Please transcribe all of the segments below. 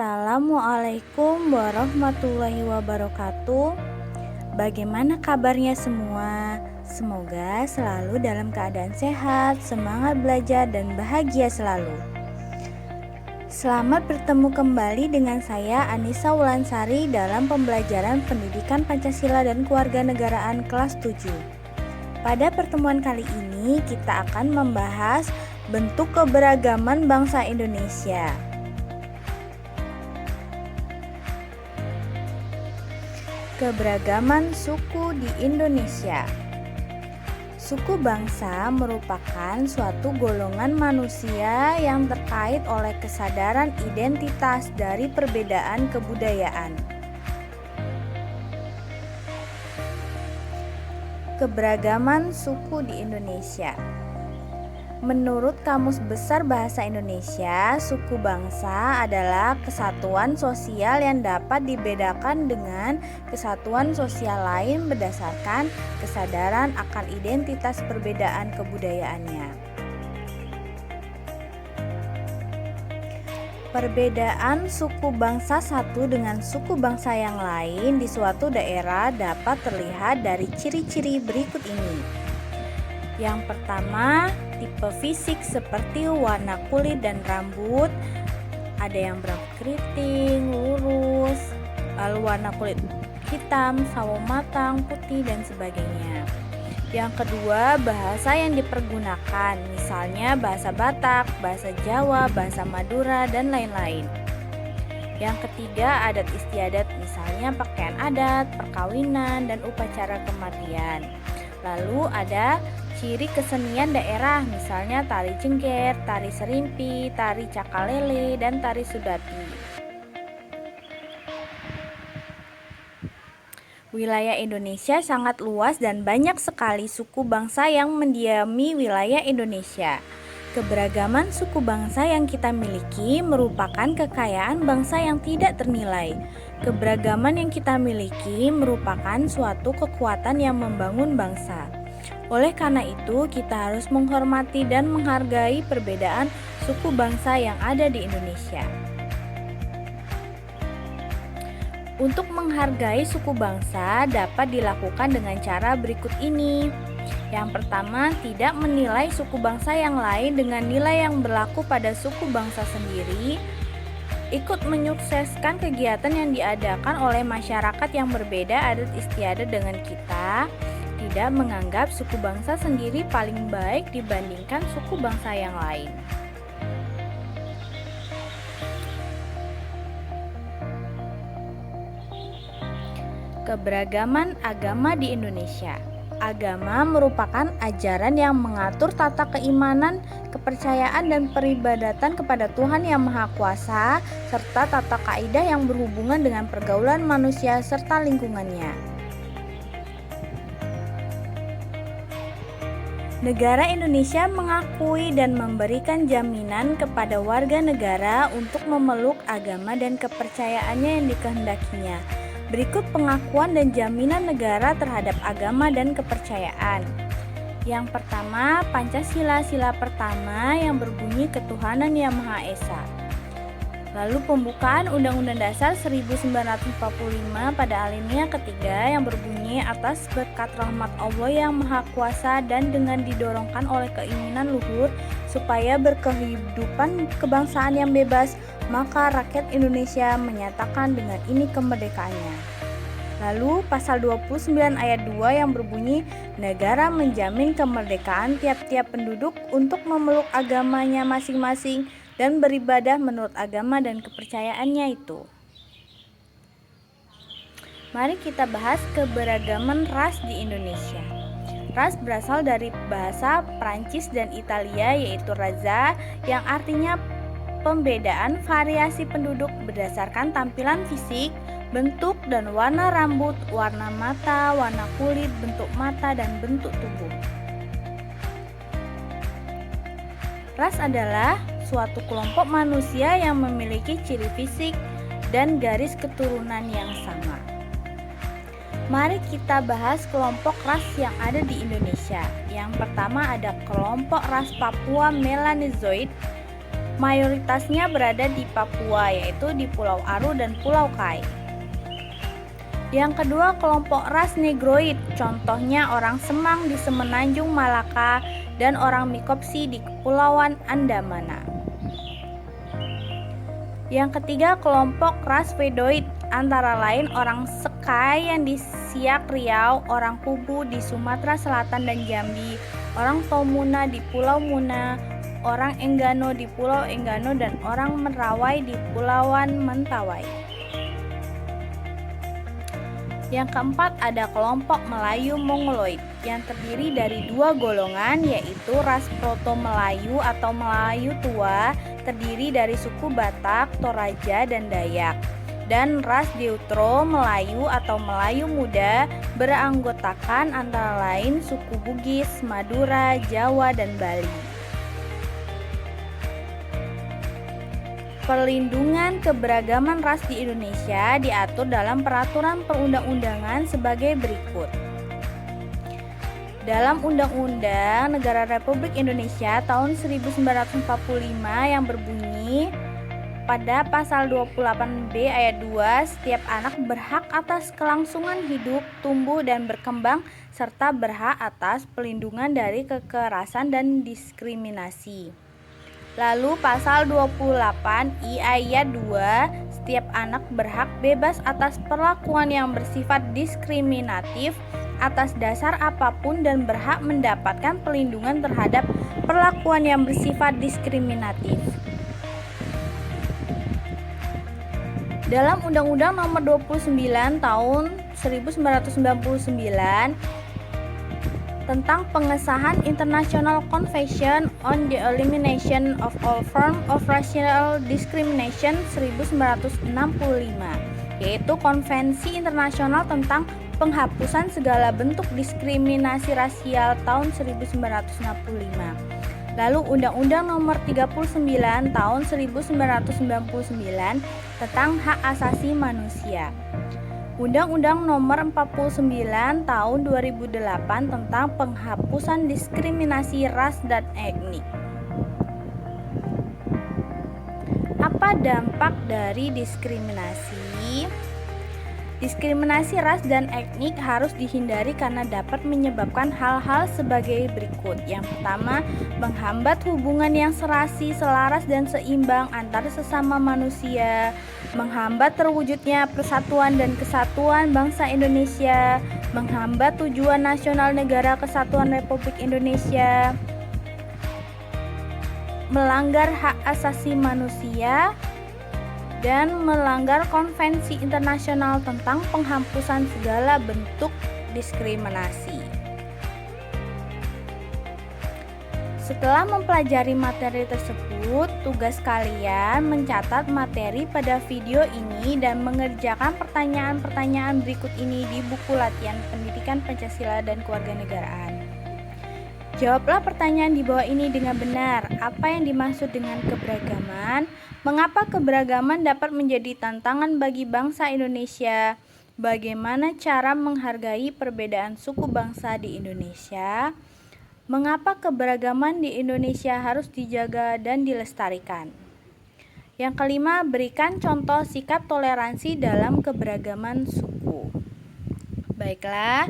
Assalamualaikum warahmatullahi wabarakatuh. Bagaimana kabarnya semua? Semoga selalu dalam keadaan sehat, semangat belajar, dan bahagia selalu. Selamat bertemu kembali dengan saya Anissa Wulansari dalam pembelajaran Pendidikan Pancasila dan Kewarganegaraan kelas 7. Pada pertemuan kali ini kita akan membahas bentuk keberagaman bangsa Indonesia. Keberagaman suku di Indonesia. Suku bangsa merupakan suatu golongan manusia yang terkait oleh kesadaran identitas dari perbedaan kebudayaan. Keberagaman suku di Indonesia. Menurut Kamus Besar Bahasa Indonesia, suku bangsa adalah kesatuan sosial yang dapat dibedakan dengan kesatuan sosial lain berdasarkan kesadaran akan identitas perbedaan kebudayaannya. Perbedaan suku bangsa satu dengan suku bangsa yang lain di suatu daerah dapat terlihat dari ciri-ciri berikut ini. Yang pertama, tipe fisik seperti warna kulit dan rambut. Ada yang berambut keriting, lurus, lalu warna kulit hitam, sawo matang, putih, dan sebagainya. Yang kedua, bahasa yang dipergunakan, misalnya bahasa Batak, bahasa Jawa, bahasa Madura, dan lain-lain. Yang ketiga, adat istiadat, misalnya pakaian adat, perkawinan, dan upacara kematian. Lalu ada ciri kesenian daerah, misalnya tari jengger, tari serimpi, tari cakalele, dan tari sudati. Wilayah Indonesia sangat luas dan banyak sekali suku bangsa yang mendiami wilayah Indonesia. Keberagaman suku bangsa yang kita miliki merupakan kekayaan bangsa yang tidak ternilai. Keberagaman yang kita miliki merupakan suatu kekuatan yang membangun bangsa. Oleh karena itu, kita harus menghormati dan menghargai perbedaan suku bangsa yang ada di Indonesia. Untuk menghargai suku bangsa dapat dilakukan dengan cara berikut ini. Yang pertama, tidak menilai suku bangsa yang lain dengan nilai yang berlaku pada suku bangsa sendiri. Ikut menyukseskan kegiatan yang diadakan oleh masyarakat yang berbeda adat istiadat dengan kita. Tidak menganggap suku bangsa sendiri paling baik dibandingkan suku bangsa yang lain. Keberagaman agama di Indonesia. Agama merupakan ajaran yang mengatur tata keimanan, kepercayaan, dan peribadatan kepada Tuhan Yang Maha Kuasa, serta tata kaidah yang berhubungan dengan pergaulan manusia serta lingkungannya. Negara Indonesia mengakui dan memberikan jaminan kepada warga negara untuk memeluk agama dan kepercayaannya yang dikehendakinya. Berikut pengakuan dan jaminan negara terhadap agama dan kepercayaan. Yang pertama, Pancasila sila pertama yang berbunyi ketuhanan Yang Maha Esa. Lalu pembukaan Undang-Undang Dasar 1945 pada alinea ketiga yang berbunyi atas berkat rahmat Allah yang Maha Kuasa dan dengan didorongkan oleh keinginan luhur supaya berkehidupan kebangsaan yang bebas, maka rakyat Indonesia menyatakan dengan ini kemerdekaannya. Lalu pasal 29 ayat 2 yang berbunyi negara menjamin kemerdekaan tiap-tiap penduduk untuk memeluk agamanya masing-masing dan beribadah menurut agama dan kepercayaannya itu. Mari kita bahas keberagaman ras di Indonesia. Ras berasal dari bahasa Prancis dan Italia yaitu raza yang artinya pembedaan variasi penduduk berdasarkan tampilan fisik, bentuk dan warna rambut, warna mata, warna kulit, bentuk mata, dan bentuk tubuh. Ras adalah suatu kelompok manusia yang memiliki ciri fisik dan garis keturunan yang sama. Mari kita bahas kelompok ras yang ada di Indonesia. Yang pertama ada kelompok ras Papua Melanozoid Mayoritasnya berada di Papua, yaitu di Pulau Aru dan Pulau Kai. Yang kedua, kelompok ras Negroid, contohnya orang Semang di Semenanjung Malaka dan orang Mikopsi di Kepulauan Andamana. Yang ketiga, kelompok ras Vedoid, antara lain orang Sekai yang di Siak Riau, orang Kubu di Sumatera Selatan dan Jambi, orang Tomuna di Pulau Muna, orang Enggano di Pulau Enggano, dan orang Mentawai di Pulauan Mentawai. Yang keempat, ada kelompok Melayu Mongoloid yang terdiri dari dua golongan, yaitu ras Proto-Melayu atau Melayu Tua terdiri dari suku Batak, Toraja, dan Dayak, dan ras Deutero Melayu atau Melayu Muda beranggotakan antara lain suku Bugis, Madura, Jawa, dan Bali. Perlindungan keberagaman ras di Indonesia diatur dalam peraturan perundang-undangan sebagai berikut. Dalam Undang-Undang Negara Republik Indonesia tahun 1945 yang berbunyi pada pasal 28B ayat 2, setiap anak berhak atas kelangsungan hidup, tumbuh, dan berkembang serta berhak atas perlindungan dari kekerasan dan diskriminasi. Lalu pasal 28I ayat 2, setiap anak berhak bebas atas perlakuan yang bersifat diskriminatif atas dasar apapun dan berhak mendapatkan perlindungan terhadap perlakuan yang bersifat diskriminatif. Dalam Undang-Undang Nomor 29 Tahun 1999 tentang pengesahan International Convention on the Elimination of All Forms of Racial Discrimination 1965, yaitu Konvensi Internasional tentang Penghapusan Segala Bentuk Diskriminasi Rasial tahun 1965. Lalu Undang-Undang Nomor 39 Tahun 1999 tentang Hak Asasi Manusia. Undang-Undang Nomor 49 Tahun 2008 tentang Penghapusan Diskriminasi Ras dan Etnik. Apa dampak dari diskriminasi? Diskriminasi ras dan etnik harus dihindari karena dapat menyebabkan hal-hal sebagai berikut. Yang pertama, menghambat hubungan yang serasi, selaras, dan seimbang antar sesama manusia, menghambat terwujudnya persatuan dan kesatuan bangsa Indonesia, menghambat tujuan nasional negara kesatuan Republik Indonesia, melanggar hak asasi manusia, dan melanggar konvensi internasional tentang penghapusan segala bentuk diskriminasi. Setelah mempelajari materi tersebut, tugas kalian mencatat materi pada video ini dan mengerjakan pertanyaan-pertanyaan berikut ini di buku latihan pendidikan Pancasila dan Kewarganegaraan. Jawablah pertanyaan di bawah ini dengan benar. Apa yang dimaksud dengan keberagaman? Mengapa keberagaman dapat menjadi tantangan bagi bangsa Indonesia? Bagaimana cara menghargai perbedaan suku bangsa di Indonesia? Mengapa keberagaman di Indonesia harus dijaga dan dilestarikan? Yang kelima, berikan contoh sikap toleransi dalam keberagaman suku. Baiklah,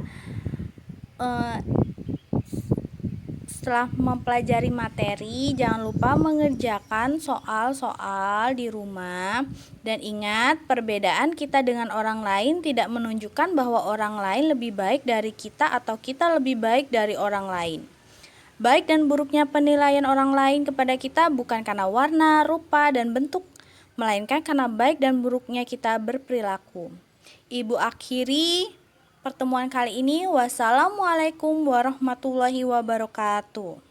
setelah mempelajari materi, jangan lupa mengerjakan soal-soal di rumah. Dan ingat, perbedaan kita dengan orang lain tidak menunjukkan bahwa orang lain lebih baik dari kita atau kita lebih baik dari orang lain. Baik dan buruknya penilaian orang lain kepada kita bukan karena warna, rupa, dan bentuk, melainkan karena baik dan buruknya kita berperilaku. Ibu akhiri pertemuan kali ini. Wassalamualaikum warahmatullahi wabarakatuh.